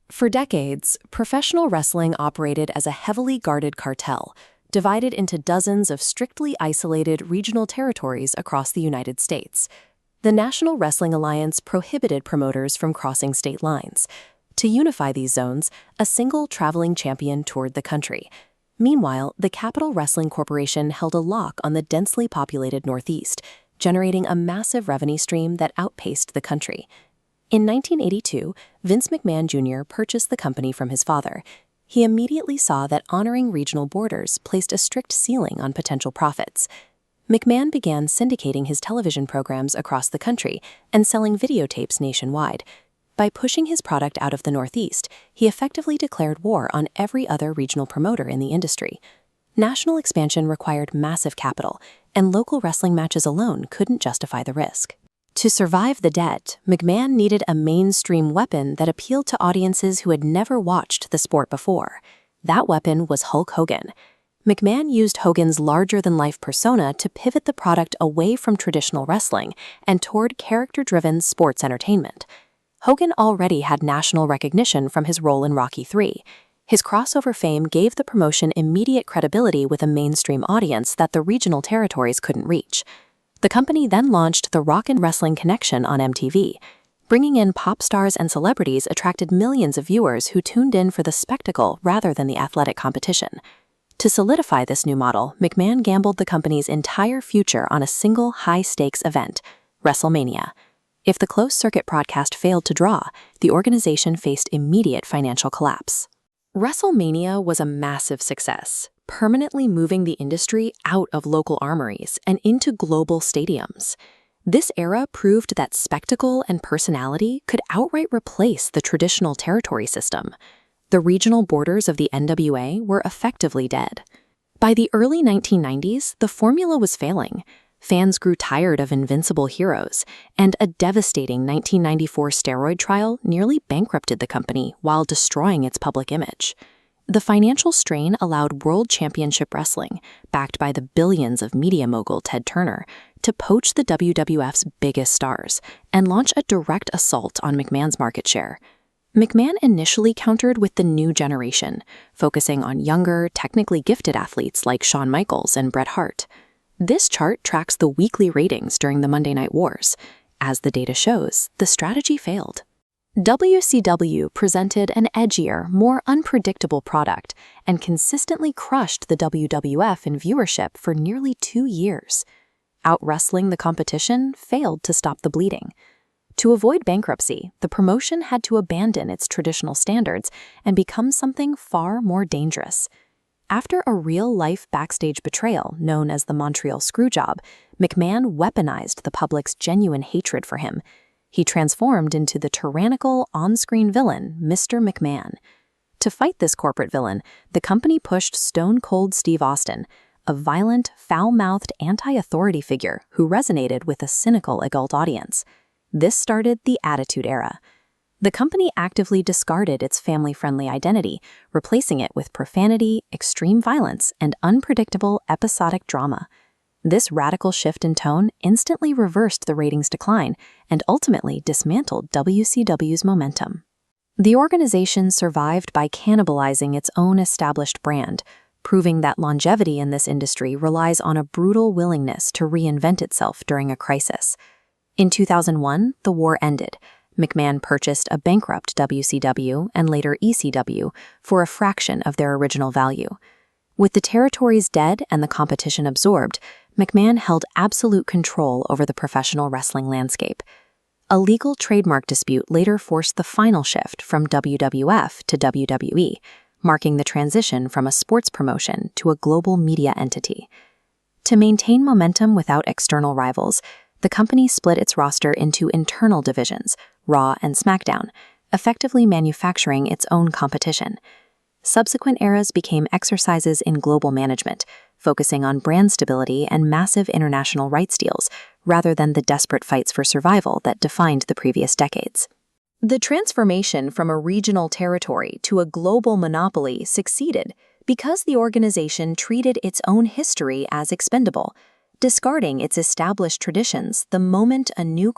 For decades, professional wrestling operated as a heavily guarded cartel, divided into dozens of strictly isolated regional territories across the United States. The National Wrestling Alliance prohibited promoters from crossing state lines. To unify these zones, a single traveling champion toured the country. Meanwhile, the Capital Wrestling Corporation held a lock on the densely populated Northeast, generating a massive revenue stream that outpaced the country. In 1982, Vince McMahon Jr. purchased the company from his father. He immediately saw that honoring regional borders placed a strict ceiling on potential profits. McMahon began syndicating his television programs across the country and selling videotapes nationwide. By pushing his product out of the Northeast, he effectively declared war on every other regional promoter in the industry. National expansion required massive capital, and local wrestling matches alone couldn't justify the risk. To survive the debt, McMahon needed a mainstream weapon that appealed to audiences who had never watched the sport before. That weapon was Hulk Hogan. McMahon used Hogan's larger-than-life persona to pivot the product away from traditional wrestling and toward character-driven sports entertainment. Hogan already had national recognition from his role in Rocky III. His crossover fame gave the promotion immediate credibility with a mainstream audience that the regional territories couldn't reach. The company then launched the Rock and Wrestling Connection on MTV. Bringing in pop stars and celebrities attracted millions of viewers who tuned in for the spectacle rather than the athletic competition. To solidify this new model, McMahon gambled the company's entire future on a single high-stakes event, WrestleMania. If the closed-circuit broadcast failed to draw, the organization faced immediate financial collapse. WrestleMania was a massive success, permanently moving the industry out of local armories and into global stadiums. This era proved that spectacle and personality could outright replace the traditional territory system. The regional borders of the NWA were effectively dead. By the early 1990s, the formula was failing. Fans grew tired of invincible heroes, and a devastating 1994 steroid trial nearly bankrupted the company while destroying its public image. The financial strain allowed World Championship Wrestling, backed by the billions of media mogul Ted Turner, to poach the WWF's biggest stars and launch a direct assault on McMahon's market share. McMahon initially countered with the new generation, focusing on younger, technically gifted athletes like Shawn Michaels and Bret Hart. This chart tracks the weekly ratings during the Monday Night Wars. As the data shows, the strategy failed. WCW presented an edgier, more unpredictable product and consistently crushed the WWF in viewership for nearly 2 years. Out-wrestling the competition failed to stop the bleeding. To avoid bankruptcy, the promotion had to abandon its traditional standards and become something far more dangerous. After a real-life backstage betrayal known as the Montreal Screwjob, McMahon weaponized the public's genuine hatred for him. He transformed into the tyrannical on-screen villain, Mr. McMahon. To fight this corporate villain, the company pushed Stone Cold Steve Austin, a violent, foul-mouthed anti-authority figure who resonated with a cynical adult audience. This started the Attitude Era. The company actively discarded its family-friendly identity, replacing it with profanity, extreme violence, and unpredictable episodic drama. This radical shift in tone instantly reversed the ratings decline and ultimately dismantled WCW's momentum. The organization survived by cannibalizing its own established brand, proving that longevity in this industry relies on a brutal willingness to reinvent itself during a crisis. In 2001, the war ended. McMahon purchased a bankrupt WCW and later ECW for a fraction of their original value. With the territories dead and the competition absorbed, McMahon held absolute control over the professional wrestling landscape. A legal trademark dispute later forced the final shift from WWF to WWE, marking the transition from a sports promotion to a global media entity. To maintain momentum without external rivals, the company split its roster into internal divisions, Raw and SmackDown, effectively manufacturing its own competition. Subsequent eras became exercises in global management, focusing on brand stability and massive international rights deals, rather than the desperate fights for survival that defined the previous decades. The transformation from a regional territory to a global monopoly succeeded because the organization treated its own history as expendable, discarding its established traditions the moment a new